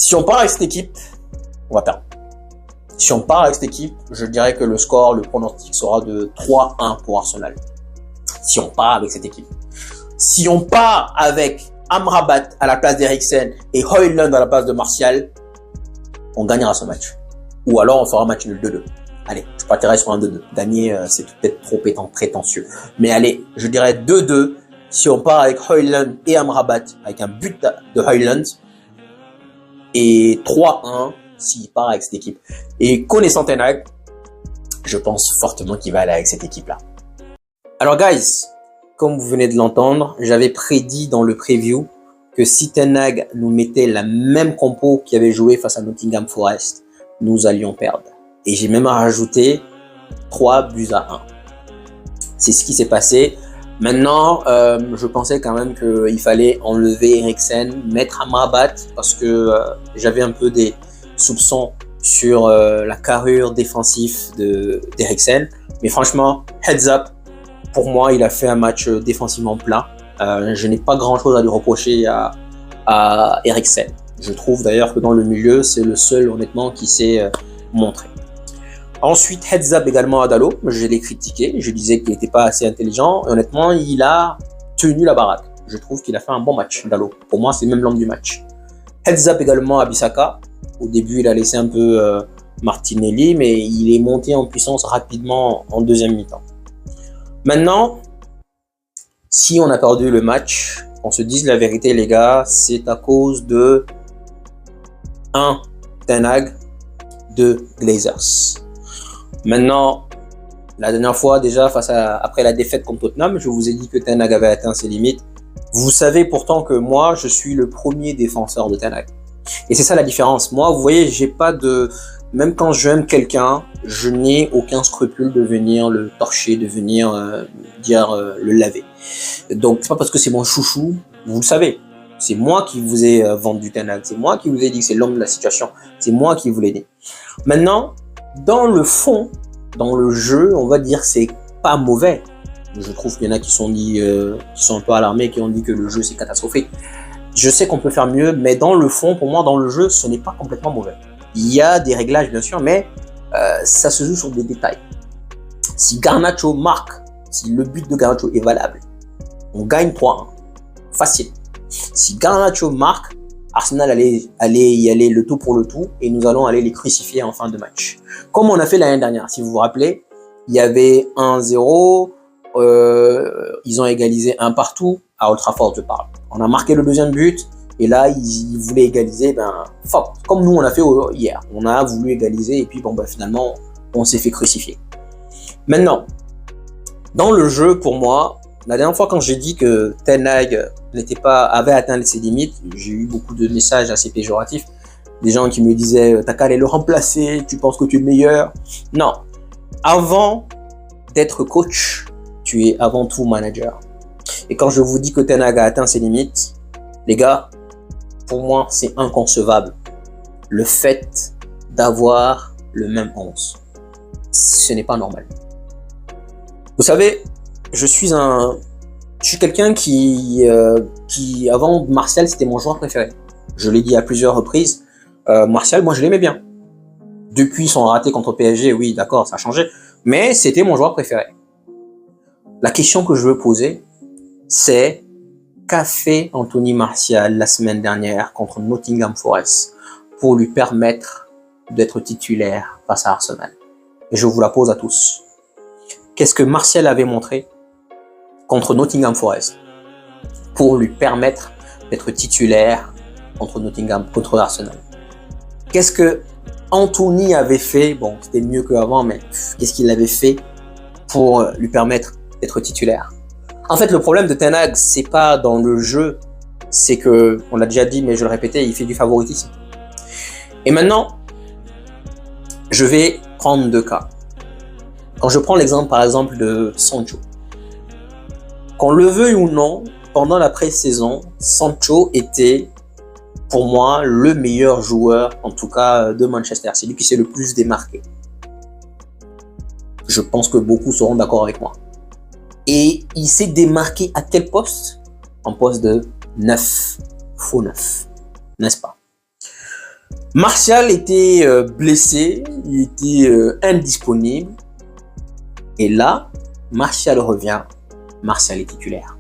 Si on part avec cette équipe, on va perdre. Si on part avec cette équipe, je dirais que le score, le pronostic sera de 3-1 pour Arsenal. Si on part avec cette équipe. Si on part avec Amrabat à la place d'Eriksen et Højlund à la place de Martial, on gagnera ce match. Ou alors on fera un match nul 2-2. Allez, je partirai sur un 2-2. Gagner, c'est peut-être trop prétentieux. Mais allez, je dirais 2-2 si on part avec Højlund et Amrabat, avec un but de Højlund. Et 3-1 s'il part avec cette équipe. Et connaissant Ten Hag, je pense fortement qu'il va aller avec cette équipe-là. Alors guys, comme vous venez de l'entendre, j'avais prédit dans le preview que si Ten Hag nous mettait la même compo qui avait joué face à Nottingham Forest, nous allions perdre. Et j'ai même rajouté 3-1. C'est ce qui s'est passé. Maintenant, je pensais quand même qu'il fallait enlever Eriksen, mettre Amrabat, parce que j'avais un peu des soupçons sur la carrure défensive d'Eriksen. Mais franchement, heads up, pour moi, il a fait un match défensivement plat. Je n'ai pas grand-chose à lui reprocher à Eriksen. Je trouve d'ailleurs que dans le milieu, c'est le seul honnêtement qui s'est montré. Ensuite, heads up également à Dalot. Je l'ai critiqué. Je disais qu'il n'était pas assez intelligent. Et honnêtement, il a tenu la baraque. Je trouve qu'il a fait un bon match, Dalot. Pour moi, c'est même l'homme du match. Heads up également à Bissaka. Au début, il a laissé un peu Martinelli, mais il est monté en puissance rapidement en deuxième mi-temps. Maintenant, si on a perdu le match, on se dise la vérité, les gars, c'est à cause de 1. Ten Hag, 2. Glazers. Maintenant, la dernière fois, déjà, après la défaite contre Tottenham, je vous ai dit que Ten Hag avait atteint ses limites. Vous savez pourtant que moi, je suis le premier défenseur de Ten Hag. Et c'est ça la différence. Moi, vous voyez, j'ai pas de... Même quand j'aime quelqu'un, je n'ai aucun scrupule de venir le torcher, de venir le laver. Donc, c'est pas parce que c'est mon chouchou, vous le savez. C'est moi qui vous ai vendu Ten Hag. C'est moi qui vous ai dit que c'est l'homme de la situation. C'est moi qui vous l'ai dit. Maintenant, dans le fond, dans le jeu, on va dire que c'est pas mauvais. Je trouve qu'il y en a qui sont un peu alarmés, qui ont dit que le jeu c'est catastrophique. Je sais qu'on peut faire mieux, mais dans le fond, pour moi, dans le jeu, ce n'est pas complètement mauvais. Il y a des réglages, bien sûr, mais ça se joue sur des détails. Si Garnacho marque, si le but de Garnacho est valable, on gagne 3-1. Facile. Si Garnacho marque, Arsenal allait y aller le tout pour le tout et nous allons aller les crucifier en fin de match. Comme on a fait l'année dernière, si vous vous rappelez, il y avait 1-0, ils ont égalisé un partout, à Old Trafford je parle. On a marqué le deuxième but et là ils voulaient égaliser, comme nous on a fait hier. On a voulu égaliser et puis finalement on s'est fait crucifier. Maintenant, dans le jeu pour moi, la dernière fois quand j'ai dit que Ten Hag avait atteint ses limites, j'ai eu beaucoup de messages assez péjoratifs. Des gens qui me disaient t'as qu'à aller le remplacer, tu penses que tu es le meilleur. Non, avant d'être coach, tu es avant tout manager. Et quand je vous dis que Ten Hag a atteint ses limites, les gars, pour moi c'est inconcevable. Le fait d'avoir le même 11, ce n'est pas normal. Vous savez, je suis quelqu'un qui avant Martial, c'était mon joueur préféré. Je l'ai dit à plusieurs reprises. Martial, moi je l'aimais bien. Depuis son raté contre PSG, oui, d'accord, ça a changé. Mais c'était mon joueur préféré. La question que je veux poser, c'est qu'a fait Anthony Martial la semaine dernière contre Nottingham Forest pour lui permettre d'être titulaire face à Arsenal? Et je vous la pose à tous. Qu'est-ce que Martial avait montré contre Nottingham Forest pour lui permettre d'être titulaire contre Arsenal? Qu'est-ce que Anthony avait fait? Bon, c'était mieux qu'avant, mais qu'est-ce qu'il avait fait pour lui permettre d'être titulaire? En fait, le problème de Ten Hag, c'est pas dans le jeu, c'est que, on l'a déjà dit, mais je le répétais, il fait du favoritisme. Et maintenant, je vais prendre 2 cas. Quand je prends l'exemple, par exemple, de Sancho. Qu'on le veuille ou non, pendant la pré-saison, Sancho était, pour moi, le meilleur joueur, en tout cas, de Manchester. C'est lui qui s'est le plus démarqué. Je pense que beaucoup seront d'accord avec moi. Et il s'est démarqué à quel poste? En poste de 9, faux 9, n'est-ce pas? Martial était blessé, il était indisponible. Et là, Martial revient, Martial est titulaire.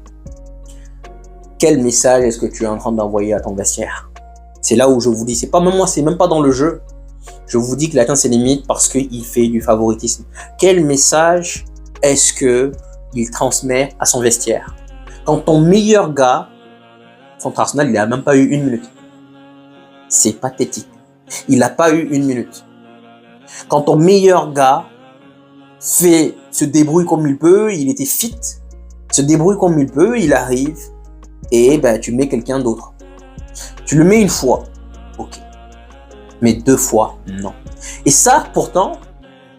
Quel message est-ce que tu es en train d'envoyer à ton vestiaire? C'est là où je vous dis, c'est pas même moi, c'est même pas dans le jeu. Je vous dis qu'il atteint ses limites parce qu'il fait du favoritisme. Quel message est-ce que il transmet à son vestiaire? Quand ton meilleur gars, contre Arsenal, il n'a même pas eu 1 minute. C'est pathétique. Il n'a pas eu 1 minute. Quand ton meilleur gars se débrouille comme il peut, il était fit, se débrouille comme il peut, il arrive et ben tu mets quelqu'un d'autre. Tu le mets une fois, ok. Mais 2 fois, non. Et ça, pourtant,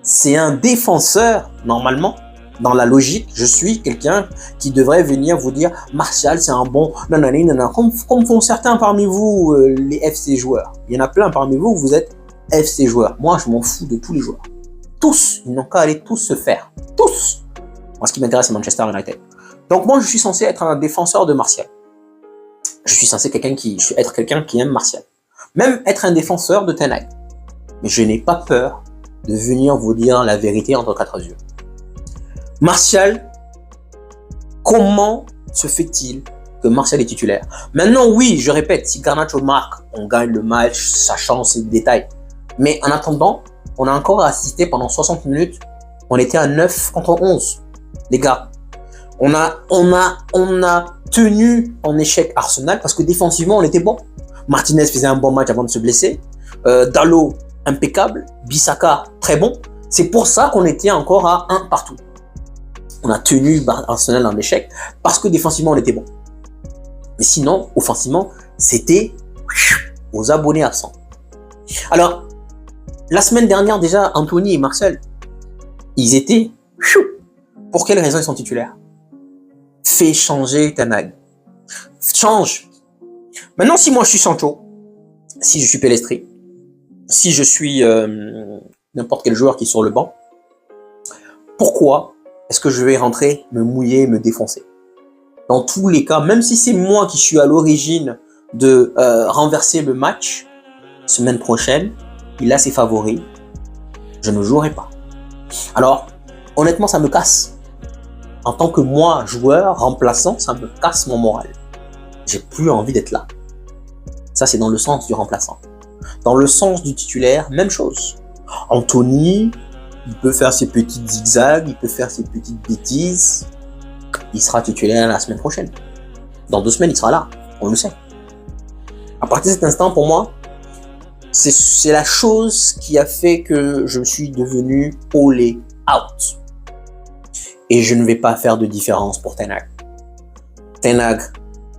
c'est un défenseur, normalement. Dans la logique, je suis quelqu'un qui devrait venir vous dire Martial, c'est un bon nanana, comme font certains parmi vous, les FC joueurs. Il y en a plein parmi vous, vous êtes FC joueurs. Moi, je m'en fous de tous les joueurs. Tous, ils n'ont qu'à aller tous se faire. Tous. Moi, ce qui m'intéresse, c'est Manchester United. Donc, moi, je suis censé être un défenseur de Martial. Je suis censé être quelqu'un qui aime Martial. Même être un défenseur de Ten Hag. Mais je n'ai pas peur de venir vous dire la vérité entre 4 yeux. Martial, comment se fait-il que Martial est titulaire? Maintenant, oui, je répète, si Garnacho marque, on gagne le match, ça change, c'est des détails. Mais en attendant, on a encore assisté pendant 60 minutes, on était à 9 contre 11. Les gars, on a tenu en échec Arsenal parce que défensivement, on était bon. Martinez faisait un bon match avant de se blesser. Dalot, impeccable. Bissaka, très bon. C'est pour ça qu'on était encore à 1 partout. On a tenu Arsenal en échec parce que défensivement, on était bon. Mais sinon, offensivement, c'était aux abonnés absents. Alors, la semaine dernière, déjà, Anthony et Martial, ils étaient... Pour quelle raison ils sont titulaires? Fais changer Ten Hag. Change. Maintenant, si moi je suis Sancho, si je suis Pellistri, si je suis n'importe quel joueur qui est sur le banc, pourquoi est-ce que je vais rentrer, me mouiller, me défoncer? Dans tous les cas, même si c'est moi qui suis à l'origine de renverser le match, semaine prochaine, il a ses favoris, je ne jouerai pas. Alors, honnêtement, ça me casse. En tant que moi, joueur, remplaçant, ça me casse mon moral. J'ai plus envie d'être là. Ça, c'est dans le sens du remplaçant. Dans le sens du titulaire, même chose. Anthony, il peut faire ses petites zigzags, il peut faire ses petites bêtises. Il sera titulaire la semaine prochaine. Dans 2 semaines, il sera là. On le sait. À partir de cet instant, pour moi, c'est la chose qui a fait que je suis devenu all out. Et je ne vais pas faire de différence pour Ten Hag. Ten Hag,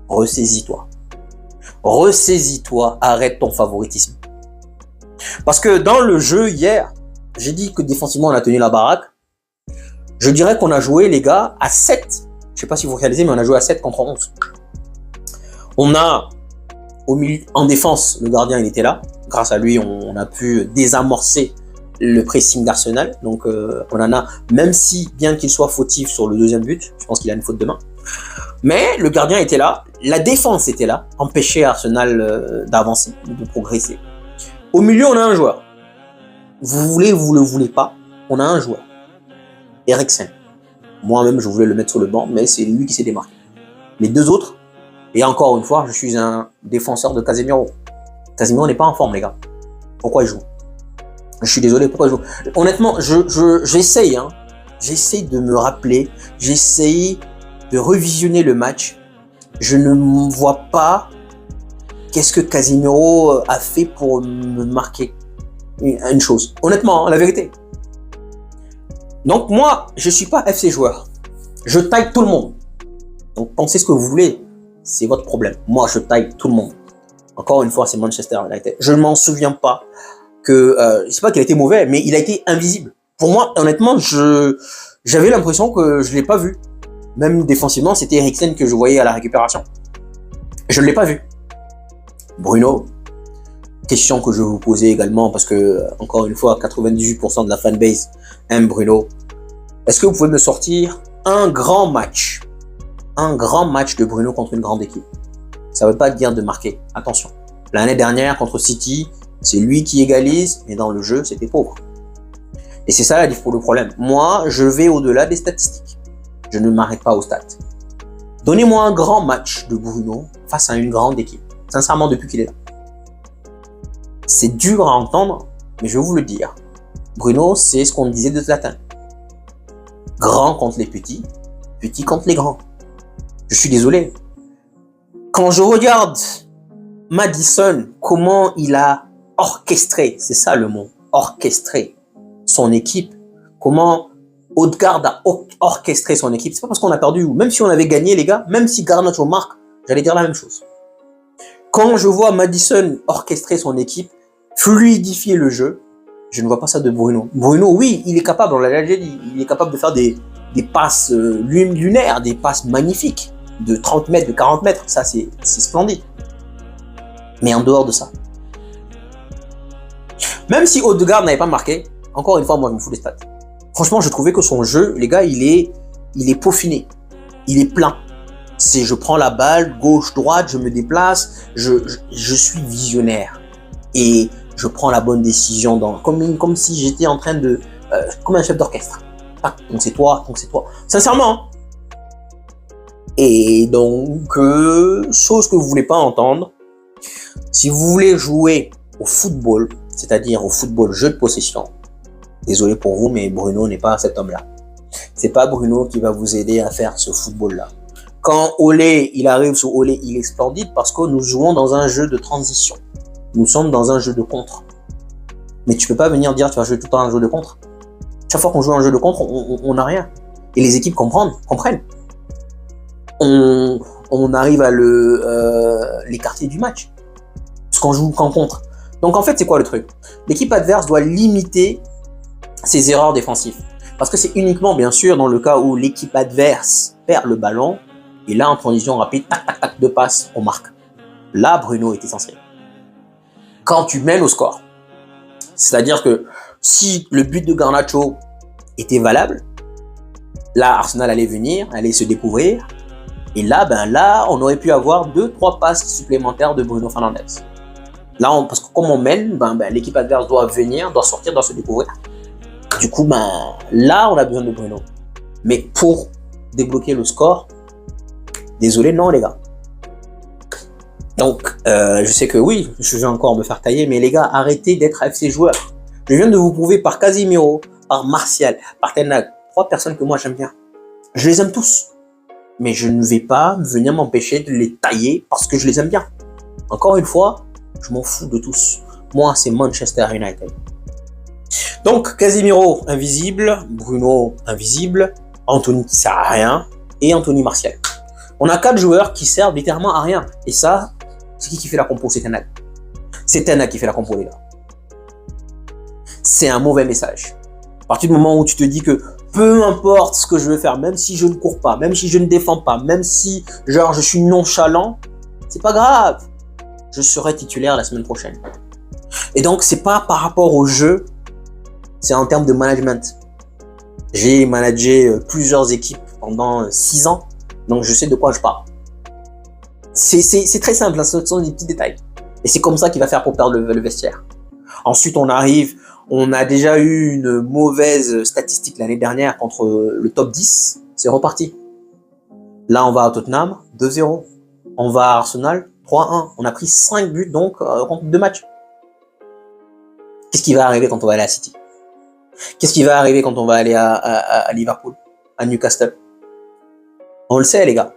ressaisis-toi. Ressaisis-toi, arrête ton favoritisme. Parce que dans le jeu hier, j'ai dit que défensivement on a tenu la baraque. Je dirais qu'on a joué, les gars, à 7. Je sais pas si vous réalisez, mais on a joué à 7 contre 11. On a, au milieu, en défense, le gardien il était là. Grâce à lui, on a pu désamorcer le pressing d'Arsenal. Donc on en a, même si, bien qu'il soit fautif sur le 2e but, je pense qu'il a une faute de main. Mais le gardien était là, la défense était là, empêcher Arsenal d'avancer, de progresser. Au milieu, on a un joueur. Vous voulez, vous le voulez pas, on a un joueur. Eriksen. Moi-même, je voulais le mettre sur le banc, mais c'est lui qui s'est démarqué. Les 2 autres, et encore une fois, je suis un défenseur de Casemiro. Casemiro n'est pas en forme, les gars. Pourquoi il joue? Je suis désolé, pourquoi il joue? Honnêtement, j'essaye, hein. J'essaye de me rappeler, j'essaye de revisionner le match. Je ne vois pas qu'est-ce que Casemiro a fait pour me marquer une chose. Honnêtement, hein, la vérité. Donc moi, je suis pas FC joueur. Je taille tout le monde. Donc pensez ce que vous voulez, c'est votre problème. Moi, je taille tout le monde. Encore une fois, c'est Manchester United. Je ne m'en souviens pas que, je sais pas qu'il a été mauvais, mais il a été invisible. Pour moi, honnêtement, j'avais l'impression que je l'ai pas vu. Même défensivement, c'était Eriksen que je voyais à la récupération. Je ne l'ai pas vu. Bruno, question que je vais vous poser également, parce que, encore une fois, 98% de la fanbase aime Bruno. Est-ce que vous pouvez me sortir un grand match de Bruno contre une grande équipe? Ça ne veut pas dire de marquer. Attention. L'année dernière, contre City, C'est lui qui égalise, mais dans le jeu, c'était pauvre. Et c'est ça le problème. Moi, je vais au-delà des statistiques. Je ne m'arrête pas aux stats. Donnez-moi un grand match de Bruno face à une grande équipe. Sincèrement, depuis qu'il est là. C'est dur à entendre, mais je vais vous le dire. Bruno, c'est ce qu'on disait de Zlatan. Grand contre les petits, petits contre les grands. Je suis désolé. Quand je regarde Madison, comment il a orchestré, c'est ça le mot, orchestré son équipe, comment Odegaard a orchestré son équipe. C'est pas parce qu'on a perdu, ou même si on avait gagné, les gars, même si Garnacho marque, j'allais dire la même chose. Quand je vois Madison orchestrer son équipe, fluidifier le jeu, je ne vois pas ça de Bruno. Bruno, oui, il est capable, on l'a déjà dit, il est capable de faire des passes lunaires, des passes magnifiques, de 30 mètres, de 40 mètres, ça c'est splendide. Mais en dehors de ça, même si Odegaard n'avait pas marqué, encore une fois, moi je me fous des stats. Franchement, je trouvais que son jeu, les gars, il est peaufiné, il est plein. C'est je prends la balle, gauche, droite, je me déplace, je suis visionnaire. Et je prends la bonne décision comme si j'étais en train de... comme un chef d'orchestre. Donc c'est toi, donc c'est toi. Sincèrement. Et donc, chose que vous voulez pas entendre, si vous voulez jouer au football, c'est-à-dire au football jeu de possession, désolé pour vous, mais Bruno n'est pas cet homme-là. C'est pas Bruno qui va vous aider à faire ce football-là. Quand Olé, il arrive sur Olé, il est splendide parce que nous jouons dans un jeu de transition. Nous sommes dans un jeu de contre. Mais tu peux pas venir dire tu vas jouer tout le temps un jeu de contre. Chaque fois qu'on joue un jeu de contre, on n'a rien. Et les équipes comprennent. On arrive à l'écarter du match. Parce qu'on joue qu'en contre. Donc en fait, c'est quoi le truc? L'équipe adverse doit limiter ses erreurs défensives. Parce que c'est uniquement, bien sûr, dans le cas où l'équipe adverse perd le ballon, et là, en transition rapide, tac, tac, tac, 2 passes, on marque. Là, Bruno est essentiel. Quand tu mènes au score, c'est-à-dire que si le but de Garnacho était valable, là, Arsenal allait venir, allait se découvrir, et là, on aurait pu avoir 2-3 passes supplémentaires de Bruno Fernandes. Là, parce que comme on mène, l'équipe adverse doit venir, doit sortir, doit se découvrir. Du coup, là, on a besoin de Bruno. Mais pour débloquer le score, désolé, non, les gars. Donc, je sais que oui, je vais encore me faire tailler, mais les gars, arrêtez d'être AFC joueurs. Je viens de vous prouver par Casemiro, par Martial, par Ten Hag, 3 personnes que moi j'aime bien. Je les aime tous. Mais je ne vais pas venir m'empêcher de les tailler parce que je les aime bien. Encore une fois, je m'en fous de tous. Moi, c'est Manchester United. Donc, Casemiro, invisible. Bruno, invisible. Anthony qui sert à rien. Et Anthony Martial. On a 4 joueurs qui servent littéralement à rien. Et ça, c'est qui fait la compo? C'est Ten Hag. C'est Ten Hag qui fait la compo, les gars. C'est un mauvais message. À partir du moment où tu te dis que peu importe ce que je veux faire, même si je ne cours pas, même si je ne défends pas, même si genre je suis nonchalant, c'est pas grave. Je serai titulaire la semaine prochaine. Et donc, c'est pas par rapport au jeu, c'est en termes de management. J'ai managé plusieurs équipes pendant 6 ans, donc je sais de quoi je parle. C'est très simple, hein, ce sont des petits détails. Et c'est comme ça qu'il va faire pour perdre le vestiaire. Ensuite, on a déjà eu une mauvaise statistique l'année dernière contre le top 10. C'est reparti. Là, on va à Tottenham, 2-0. On va à Arsenal, 3-1. On a pris 5 buts donc contre 2 matchs. Qu'est-ce qui va arriver quand on va aller à City? Qu'est-ce qui va arriver quand on va aller à Liverpool, à Newcastle? On le sait, les gars.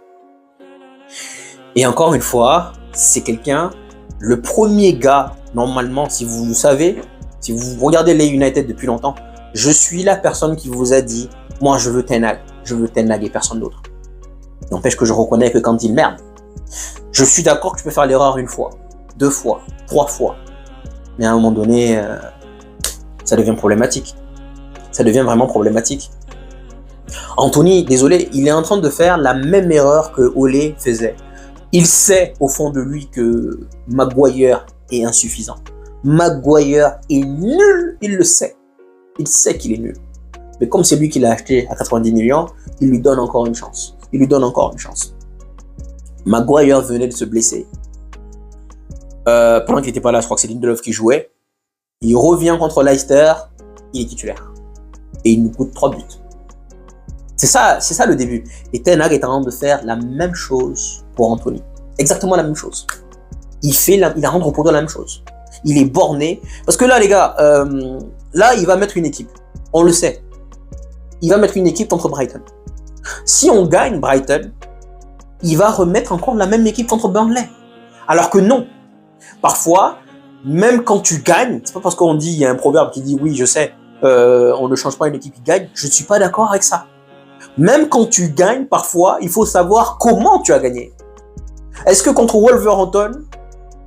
Et encore une fois, c'est quelqu'un, le premier gars, normalement, si vous le savez, si vous regardez les United depuis longtemps, je suis la personne qui vous a dit, moi je veux Ten Hag et personne d'autre. N'empêche que je reconnais que quand il merde, je suis d'accord que tu peux faire l'erreur 1 fois, 2 fois, 3 fois. Mais à un moment donné, ça devient problématique. Ça devient vraiment problématique. Anthony, désolé, il est en train de faire la même erreur que Olé faisait. Il sait au fond de lui que Maguire est insuffisant. Maguire est nul, il le sait. Il sait qu'il est nul. Mais comme c'est lui qui l'a acheté à 90 millions, il lui donne encore une chance. Maguire venait de se blesser. Pendant qu'il n'était pas là, je crois que c'est Lindelof qui jouait. Il revient contre Leicester, il est titulaire. Et il nous coûte 3 buts. C'est ça le début. Et Ten Hag est en train de faire la même chose pour Anthony. Exactement la même chose. Il est en train de reproduire la même chose. Il est borné. Parce que là, les gars, là, il va mettre une équipe. On le sait. Il va mettre une équipe contre Brighton. Si on gagne Brighton, il va remettre encore la même équipe contre Burnley. Alors que non. Parfois, même quand tu gagnes, c'est pas parce qu'on dit, il y a un proverbe qui dit, oui, je sais, on ne change pas une équipe qui gagne. Je ne suis pas d'accord avec ça. Même quand tu gagnes, parfois, il faut savoir comment tu as gagné. Est-ce que contre Wolverhampton,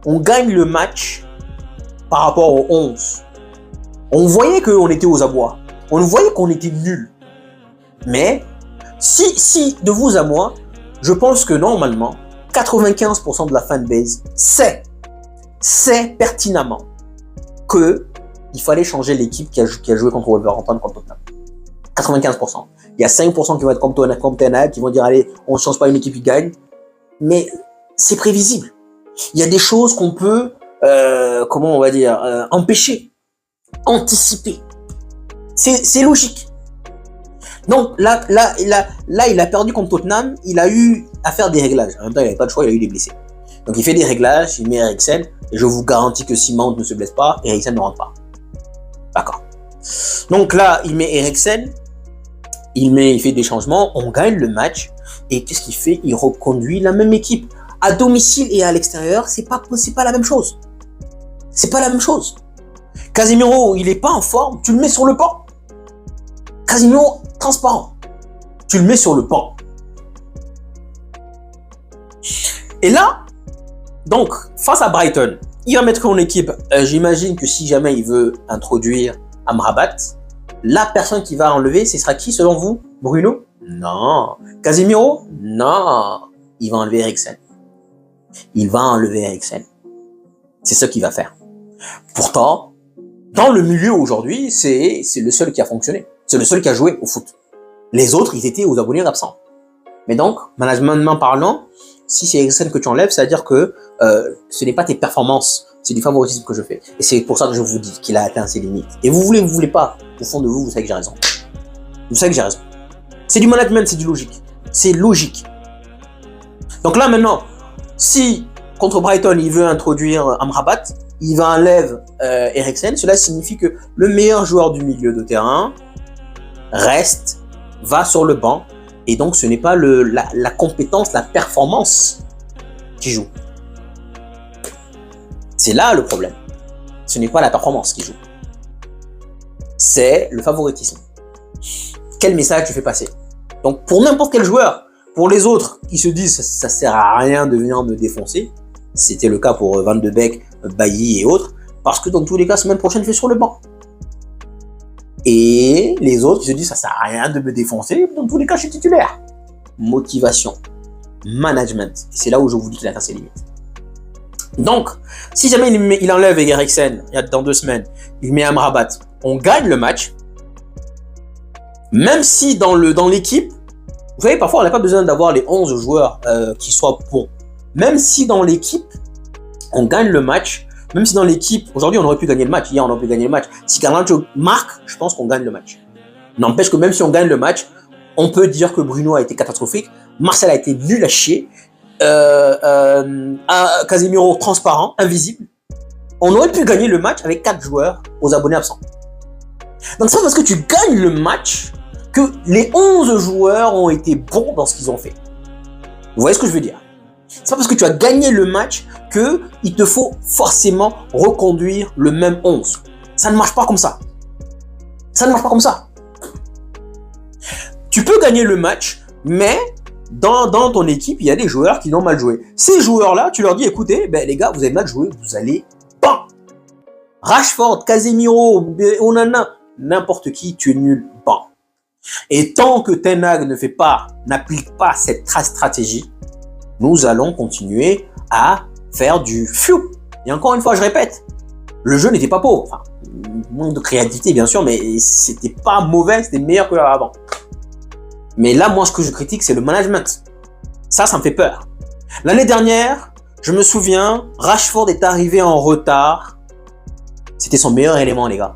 on gagne le match par rapport aux 11? On voyait qu'on était aux abois. On voyait qu'on était nuls. Mais, si de vous à moi, je pense que normalement, 95% de la fanbase sait pertinemment que il fallait changer l'équipe qui a joué contre Wolverhampton contre Tottenham. 95%. Il y a 5% qui vont être comme Ten Hag, qui vont dire allez, on ne change pas une équipe qui gagne. Mais c'est prévisible. Il y a des choses qu'on peut, comment on va dire, empêcher, anticiper. C'est logique. Donc là, il a perdu contre Tottenham. Il a eu à faire des réglages. En même temps, il n'avait pas de choix, il a eu des blessés. Donc il fait des réglages, il met Eriksen. Et je vous garantis que si Mount ne se blesse pas, Eriksen ne rentre pas. D'accord. Donc là, il met Eriksen. Il fait des changements. On gagne le match. Et qu'est-ce qu'il fait? Il reconduit la même équipe. À domicile et à l'extérieur, c'est pas la même chose. C'est pas la même chose. Casemiro, il est pas en forme. Tu le mets sur le banc. Casemiro, transparent. Tu le mets sur le banc. Et là, donc, face à Brighton, il va mettre en équipe, j'imagine que si jamais il veut introduire Amrabat, la personne qui va enlever, ce sera qui selon vous? Bruno? Non. Casemiro? Non. Il va enlever Eriksen. Il va enlever Eriksen. C'est ce qu'il va faire. Pourtant, dans le milieu aujourd'hui, c'est le seul qui a fonctionné. C'est le seul qui a joué au foot. Les autres, ils étaient aux abonnés absents. Mais donc, managementement parlant, si c'est Eriksen que tu enlèves, c'est-à-dire que ce n'est pas tes performances, c'est du favoritisme que je fais. Et c'est pour ça que je vous dis qu'il a atteint ses limites. Et vous voulez pas, au fond de vous, vous savez que j'ai raison. Vous savez que j'ai raison. C'est du management, c'est du logique. C'est logique. Donc là, maintenant, si contre Brighton, il veut introduire Amrabat, il va enlever Eriksen, cela signifie que le meilleur joueur du milieu de terrain va sur le banc, et donc ce n'est pas la compétence, la performance qui joue. C'est là le problème. Ce n'est pas la performance qui joue. C'est le favoritisme. Quel message tu fais passer? Donc pour n'importe quel joueur, pour les autres qui se disent ça sert à rien de venir me défoncer, c'était le cas pour Van de Beek, Bailly et autres, parce que dans tous les cas, semaine prochaine, je vais sur le banc. Et les autres qui se disent ça sert à rien de me défoncer, dans tous les cas, je suis titulaire. Motivation, management, c'est là où je vous dis qu'il a atteint ses limites. Donc, si jamais il enlève Eriksen dans 2 semaines, il met Amrabat, on gagne le match, même si dans l'équipe, vous savez, parfois on n'a pas besoin d'avoir les 11 joueurs qui soient bons. Même si dans l'équipe, on gagne le match, même si dans l'équipe, aujourd'hui on aurait pu gagner le match, hier on aurait pu gagner le match, si Garnacho marque, je pense qu'on gagne le match. N'empêche que même si on gagne le match, on peut dire que Bruno a été catastrophique, Marcel a été nul à chier, Casemiro transparent, invisible. On aurait pu gagner le match avec 4 joueurs aux abonnés absents. Donc c'est pas parce que tu gagnes le match que les 11 joueurs ont été bons dans ce qu'ils ont fait. Vous voyez ce que je veux dire? C'est pas parce que tu as gagné le match que il te faut forcément reconduire le même 11. Ça ne marche pas comme ça. Ça ne marche pas comme ça. Tu peux gagner le match, mais dans ton équipe, il y a des joueurs qui ont mal joué. Ces joueurs-là, tu leur dis, écoutez, les gars, vous avez mal joué, vous allez bam. Rashford, Casemiro, Onana, n'importe qui, tu es nul, bam. Et tant que Ten Hag n'applique pas cette stratégie, nous allons continuer à faire du fiou. Et encore une fois, je répète, le jeu n'était pas pauvre. Enfin, manque de créativité, bien sûr, mais c'était pas mauvais, c'était meilleur que avant. Mais là, moi, ce que je critique, c'est le management. Ça me fait peur. L'année dernière, je me souviens, Rashford est arrivé en retard C'était son meilleur élément, les gars.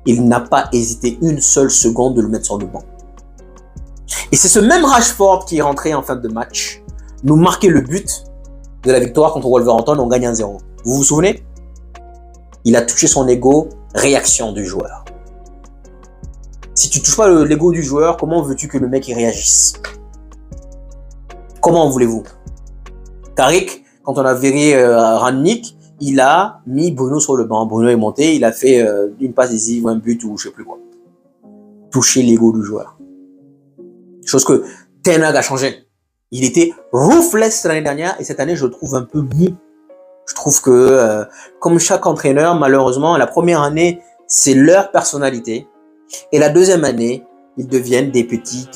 Il n'a pas hésité une seule seconde de le mettre sur le banc. Et c'est ce même Rashford qui est rentré en fin de match, nous marquait le but de la victoire contre Wolverhampton, on gagne 1-0. Vous vous souvenez? Il a touché son ego, réaction du joueur. Si tu touches pas l'ego du joueur, comment veux-tu que le mec y réagisse? Comment voulez-vous? Tariq, quand on a viré Rangnick, il a mis Bruno sur le banc. Bruno est monté, il a fait une passe décisive, un but ou je sais plus quoi. Toucher l'ego du joueur. Chose que Ten Hag a changé. Il était ruthless l'année dernière et cette année je le trouve un peu mou. Je trouve que comme chaque entraîneur, malheureusement, la première année c'est leur personnalité et la deuxième année ils deviennent des petits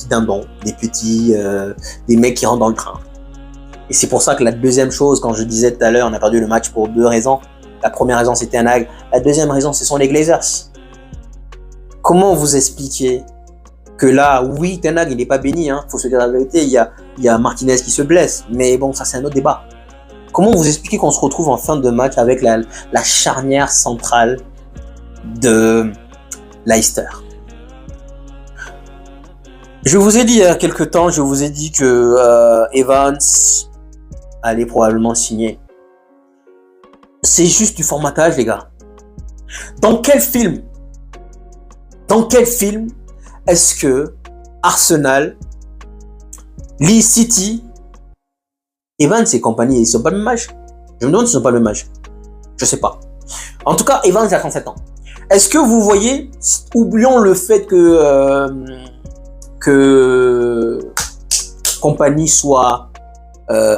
dindons, des mecs qui rentrent dans le train. Et c'est pour ça que la deuxième chose, quand je disais tout à l'heure, on a perdu le match pour 2 raisons. La première raison, c'était Ten Hag. La deuxième raison, ce sont les Glazers. Comment vous expliquer que là, oui, Ten Hag, il n'est pas béni, hein. Faut se dire la vérité. Il y a Martinez qui se blesse. Mais bon, ça, c'est un autre débat. Comment vous expliquer qu'on se retrouve en fin de match avec la charnière centrale de Leicester? Je vous ai dit il y a quelques temps, je vous ai dit que Evans allait probablement signer. C'est juste du formatage, les gars. Dans quel film est-ce que Arsenal, Leeds City, Evans et compagnie, ils sont pas le même âge? Je me demande s'ils sont pas le même âge. Je sais pas. En tout cas, Evans a 37 ans. Est-ce que vous voyez, oublions le fait que compagnie soit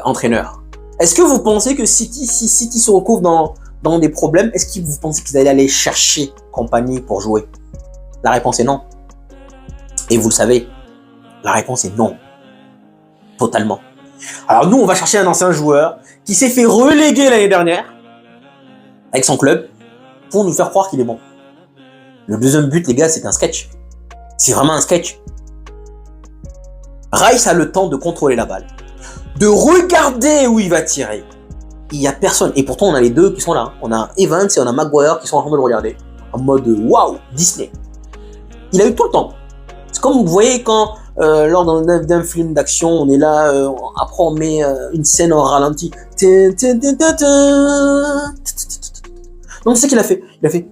entraîneur. Est-ce que vous pensez que si City se retrouve dans des problèmes, est-ce que vous pensez qu'ils allaient aller chercher compagnie pour jouer? La réponse est non. Et vous le savez, la réponse est non. Totalement. Alors nous, on va chercher un ancien joueur qui s'est fait reléguer l'année dernière avec son club pour nous faire croire qu'il est bon. Le deuxième but, les gars, c'est un sketch. C'est vraiment un sketch. Rice a le temps de contrôler la balle, de regarder où il va tirer. Il n'y a personne. Et pourtant, on a les deux qui sont là. On a Evans et on a Maguire qui sont en train de le regarder. En mode waouh, Disney. Il a eu tout le temps. C'est comme vous voyez quand, lors d'un film d'action, on est là, après on met une scène en ralenti. Donc c'est ce qu'il a fait. Il a fait.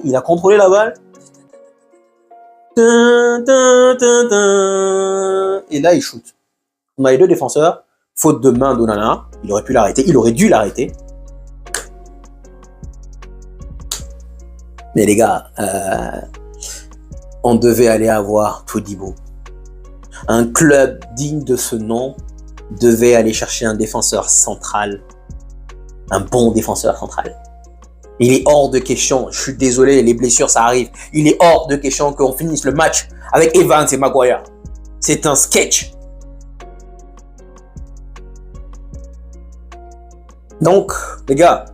Il a contrôlé la balle. Et là, il shoot. On a les deux défenseurs. Faute de main d'Onana. Il aurait pu l'arrêter. Il aurait dû l'arrêter. Mais les gars, on devait aller avoir Todibo. Un club digne de ce nom devait aller chercher un défenseur central. Un bon défenseur central. Il est hors de question, je suis désolé, les blessures ça arrive. Il est hors de question qu'on finisse le match avec Evans et Maguire. C'est un sketch. Donc, les gars,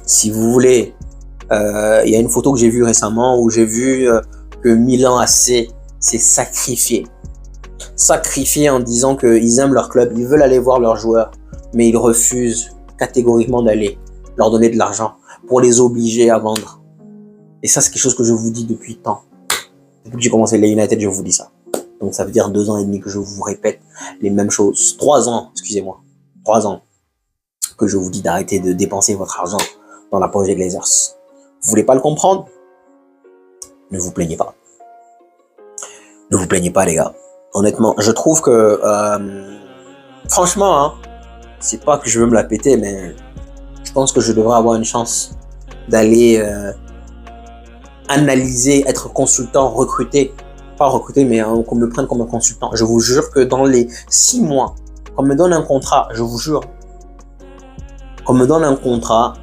si vous voulez, il y a une photo que j'ai vue récemment où j'ai vu que Milan AC s'est sacrifié. Sacrifié en disant qu'ils aiment leur club, ils veulent aller voir leurs joueurs, mais ils refusent catégoriquement d'aller leur donner de l'argent pour les obliger à vendre. Et ça, c'est quelque chose que je vous dis depuis tant. Depuis que j'ai commencé les United, je vous dis ça. Donc ça veut dire 2 ans et demi que je vous répète les mêmes choses. 3 ans, excusez-moi. 3 ans que je vous dis d'arrêter de dépenser votre argent dans la poche des Glazers. Vous voulez pas le comprendre? Ne vous plaignez pas. Ne vous plaignez pas, les gars. Honnêtement, je trouve que franchement, hein, c'est pas que je veux me la péter, mais je pense que je devrais avoir une chance d'aller analyser, être consultant, recruter. Pas recruter, mais qu'on me prenne comme un consultant. Je vous jure que dans les 6 mois, qu'on me donne un contrat, je vous jure, qu'on me donne un contrat,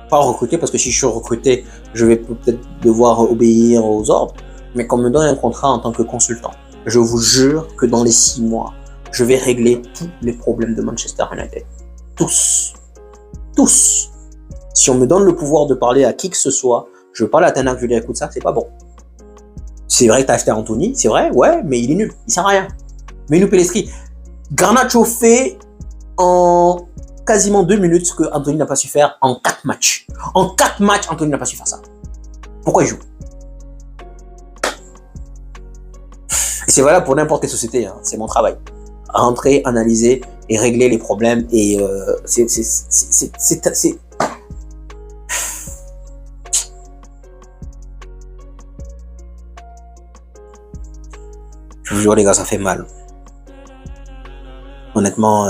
pas recruter, parce que si je suis recruté, je vais peut-être devoir obéir aux ordres, mais qu'on me donne un contrat en tant que consultant. Je vous jure que dans les 6 mois, je vais régler tous les problèmes de Manchester United. Tous. Tous. Si on me donne le pouvoir de parler à qui que ce soit, je veux parler à Ten Hag, je lui dis écoute, ça, c'est pas bon. C'est vrai que t'as acheté Anthony, c'est vrai, ouais, mais il est nul, il sert à rien. Mais nous Pelestri, Garnacho fait en quasiment 2 minutes ce que Anthony n'a pas su faire en 4 matchs. En 4 matchs, Anthony n'a pas su faire ça. Pourquoi il joue? Et c'est valable pour n'importe quelle société, hein. C'est mon travail. Rentrer, analyser et régler les problèmes. Et c'est... Je vous jure les gars, ça fait mal. Honnêtement,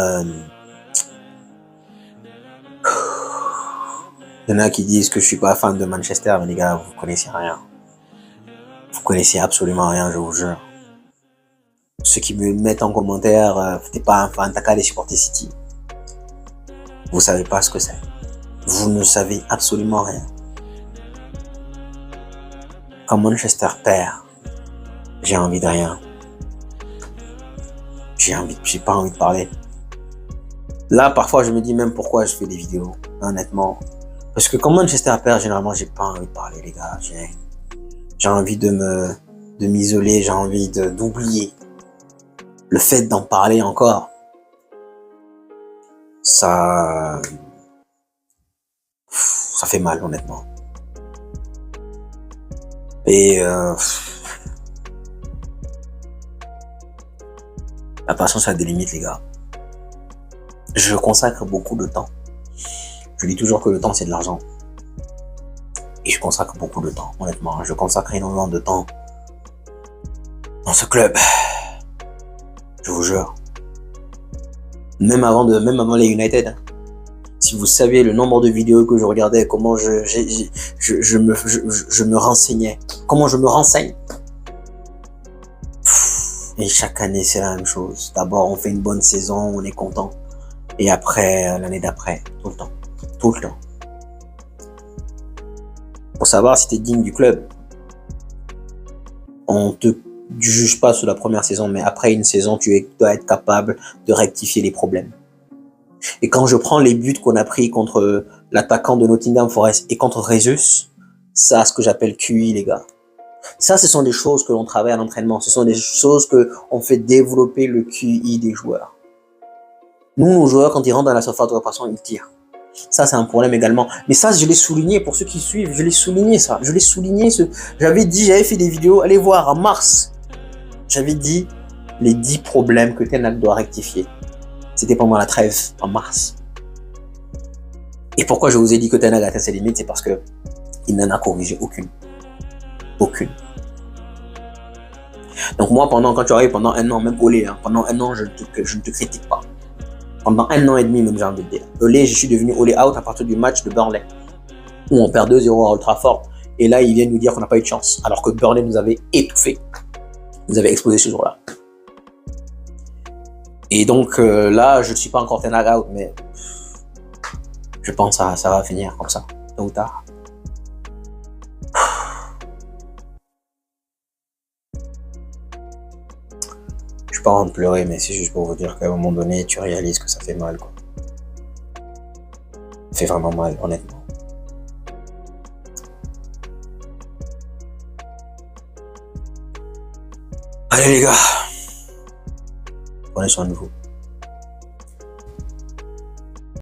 il y en a qui disent que je suis pas fan de Manchester, mais les gars, vous connaissez rien. Vous connaissez absolument rien, je vous jure. Ceux qui me mettent en commentaire, t'es pas un fan, t'as qu'à aller supporter City. Vous savez pas ce que c'est. Vous ne savez absolument rien. Quand Manchester perd, j'ai envie de rien. J'ai pas envie de parler. Là, parfois, je me dis même pourquoi je fais des vidéos, honnêtement. Parce que quand Manchester perd, généralement, j'ai pas envie de parler, les gars. J'ai envie de m'isoler, j'ai envie d'oublier. Le fait d'en parler encore, ça fait mal, honnêtement. Et la patience a des limites, les gars. Je consacre beaucoup de temps. Je dis toujours que le temps, c'est de l'argent. Et je consacre beaucoup de temps, honnêtement. Je consacre énormément de temps dans ce club. Je vous jure. Même avant les United. Hein. Si vous saviez le nombre de vidéos que je regardais, comment je me renseignais. Comment je me renseigne. Et chaque année, c'est la même chose. D'abord, on fait une bonne saison, on est content. Et après, l'année d'après, tout le temps. Tout le temps. Pour savoir si tu es digne du club, on te juge pas sur la première saison, mais après une saison, tu dois être capable de rectifier les problèmes. Et quand je prends les buts qu'on a pris contre l'attaquant de Nottingham Forest et contre Jesus, ça, ce que j'appelle QI, les gars. Ça, ce sont des choses que l'on travaille à l'entraînement. Ce sont des choses que on fait développer le QI des joueurs. Nous, nos joueurs, quand ils rentrent dans la surface de réparation, ils tirent. Ça, c'est un problème également. Mais ça, je l'ai souligné pour ceux qui suivent. Je l'ai souligné, ça. Je l'ai souligné. J'avais fait des vidéos. Allez voir, en mars. J'avais dit les 10 problèmes que Ten Hag doit rectifier. C'était pendant la trêve, en mars. Et pourquoi je vous ai dit que Ten Hag a atteint ses limites, c'est parce que il n'en a corrigé aucune. Aucune. Donc moi, quand tu arrives pendant un an, même Olé, hein, pendant un an, je ne te critique pas. Pendant un an et demi, même j'ai envie de dire. Olé, je suis devenu Olé out à partir du match de Burnley, où on perd 2-0 à Old Trafford. Et là, ils viennent nous dire qu'on n'a pas eu de chance, alors que Burnley nous avait étouffés. Nous avait explosé ce jour-là. Et donc là, je ne suis pas encore Ten Hag out, mais je pense que ça va finir comme ça, tôt ou tard. Je suis pas en train de pleurer, mais c'est juste pour vous dire qu'à un moment donné, tu réalises que ça fait mal, quoi. Ça fait vraiment mal, honnêtement. Allez les gars, prenez soin de vous.